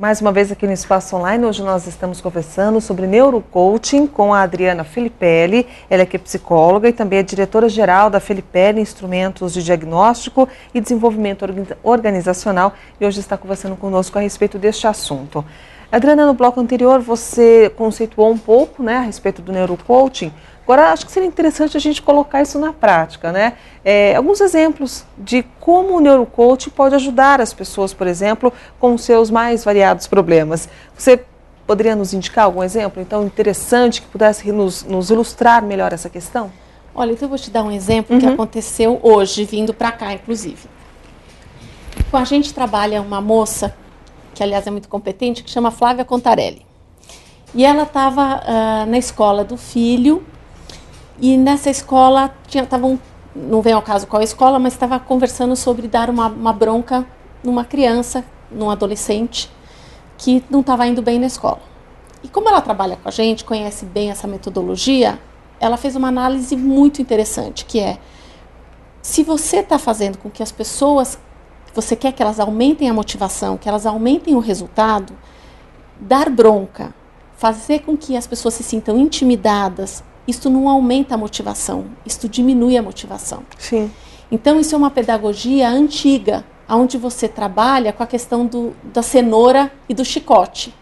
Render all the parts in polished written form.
Mais uma vez aqui no Espaço Online, hoje nós estamos conversando sobre neurocoaching com a Adriana Filipelli. Ela é psicóloga e também é diretora-geral da Filipelli Instrumentos de Diagnóstico e Desenvolvimento Organizacional, e hoje está conversando conosco a respeito deste assunto. Adriana, no bloco anterior você conceituou um pouco, a respeito do neurocoaching. Agora, acho que seria interessante a gente colocar isso na prática, alguns exemplos de como o neurocoaching pode ajudar as pessoas, por exemplo, com os seus mais variados problemas. Você poderia nos indicar algum exemplo, então, interessante, que pudesse nos ilustrar melhor essa questão? Olha, então eu vou te dar um exemplo que aconteceu hoje, vindo para cá, inclusive. Com a gente trabalha uma moça, que aliás é muito competente, que chama Flávia Contarelli. E ela estava na escola do filho. E nessa escola, não vem ao caso qual é a escola, mas estava conversando sobre dar uma bronca numa criança, num adolescente, que não estava indo bem na escola. E como ela trabalha com a gente, conhece bem essa metodologia, ela fez uma análise muito interessante, que é, se você está fazendo com que as pessoas, você quer que elas aumentem a motivação, que elas aumentem o resultado, dar bronca, fazer com que as pessoas se sintam intimidadas, isto não aumenta a motivação, isto diminui a motivação. Sim. Então, isso é uma pedagogia antiga, onde você trabalha com a questão da cenoura e do chicote.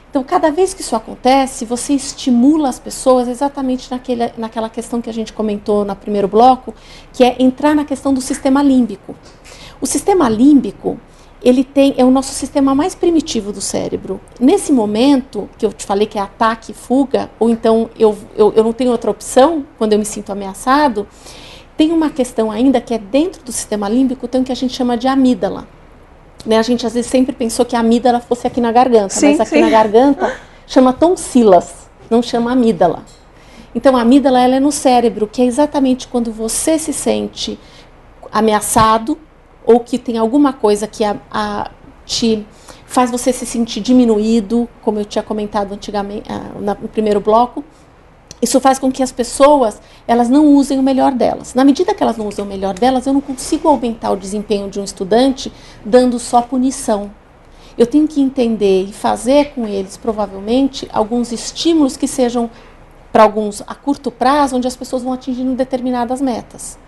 Então, cada vez que isso acontece, você estimula as pessoas exatamente naquela questão que a gente comentou no primeiro bloco, que é entrar na questão do sistema límbico. O sistema límbico, é o nosso sistema mais primitivo do cérebro. Nesse momento, que eu te falei que é ataque e fuga, ou então eu não tenho outra opção, quando eu me sinto ameaçado, tem uma questão ainda que é dentro do sistema límbico, tem o que a gente chama de amígdala. A gente às vezes sempre pensou que a amígdala fosse aqui na garganta, mas aqui na garganta chama tonsilas, não chama amígdala. Então a amígdala ela é no cérebro, que é exatamente quando você se sente ameaçado, ou que tem alguma coisa que te faz você se sentir diminuído, como eu tinha comentado antigamente, no primeiro bloco. Isso faz com que as pessoas elas não usem o melhor delas. Na medida que elas não usam o melhor delas, eu não consigo aumentar o desempenho de um estudante dando só punição. Eu tenho que entender e fazer com eles, provavelmente, alguns estímulos que sejam, para alguns, a curto prazo, onde as pessoas vão atingindo determinadas metas.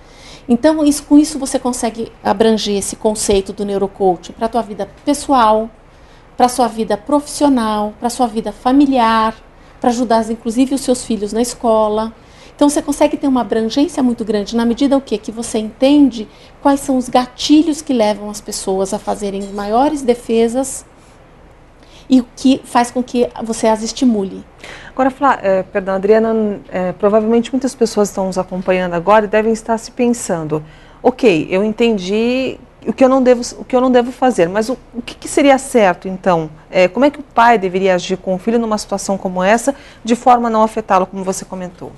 Então, com isso você consegue abranger esse conceito do neurocoaching para a tua vida pessoal, para a sua vida profissional, para a sua vida familiar, para ajudar, inclusive, os seus filhos na escola. Então, você consegue ter uma abrangência muito grande na medida que você entende quais são os gatilhos que levam as pessoas a fazerem maiores defesas e o que faz com que você as estimule. Agora, Adriana, provavelmente muitas pessoas estão nos acompanhando agora e devem estar se pensando, ok, eu entendi o que eu não devo fazer, mas o que seria certo, então? Como é que o pai deveria agir com o filho numa situação como essa, de forma a não afetá-lo, como você comentou?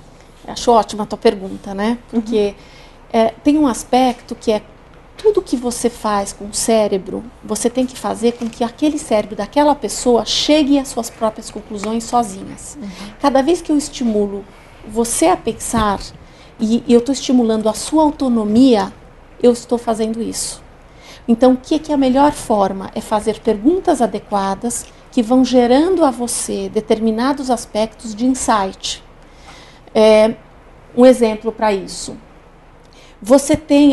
Acho ótima a tua pergunta, Porque tem um aspecto que é tudo que você faz com o cérebro, você tem que fazer com que aquele cérebro daquela pessoa chegue às suas próprias conclusões sozinhas. Cada vez que eu estimulo você a pensar, e eu estou estimulando a sua autonomia, eu estou fazendo isso. Então, o que é a melhor forma? É fazer perguntas adequadas que vão gerando a você determinados aspectos de insight. Um exemplo para isso. Você tem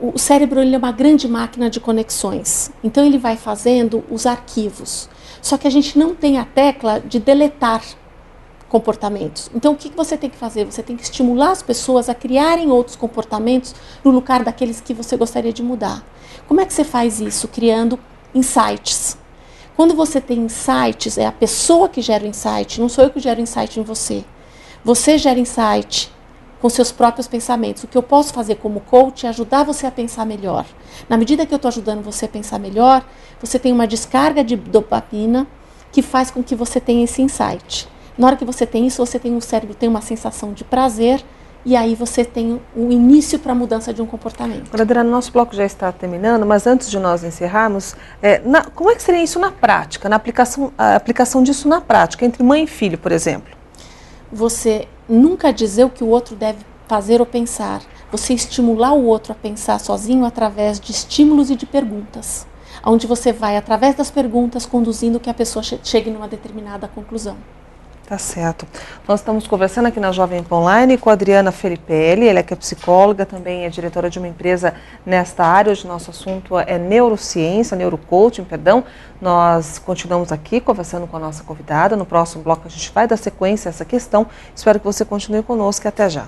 o cérebro ele é uma grande máquina de conexões, então ele vai fazendo os arquivos. Só que a gente não tem a tecla de deletar comportamentos. Então o que você tem que fazer? Você tem que estimular as pessoas a criarem outros comportamentos no lugar daqueles que você gostaria de mudar. Como é que você faz isso? Criando insights. Quando você tem insights, é a pessoa que gera o insight, não sou eu que gero insight em você. Você gera insight com seus próprios pensamentos. O que eu posso fazer como coach é ajudar você a pensar melhor. Na medida que eu estou ajudando você a pensar melhor, você tem uma descarga de dopamina que faz com que você tenha esse insight. Na hora que você tem isso, o cérebro tem uma sensação de prazer e aí você tem um início para a mudança de um comportamento. Adriana, nosso bloco já está terminando, mas antes de nós encerrarmos, como é que seria isso na prática, a aplicação disso na prática, entre mãe e filho, por exemplo? Você nunca dizer o que o outro deve fazer ou pensar. Você estimular o outro a pensar sozinho através de estímulos e de perguntas. onde você vai, através das perguntas, conduzindo que a pessoa chegue numa determinada conclusão. Tá certo. Nós estamos conversando aqui na Jovem Pan Online com a Adriana Felippelli, ela que é psicóloga, também é diretora de uma empresa nesta área. Hoje nosso assunto é neurociência, neurocoaching, perdão. Nós continuamos aqui conversando com a nossa convidada. No próximo bloco a gente vai dar sequência a essa questão. Espero que você continue conosco e até já.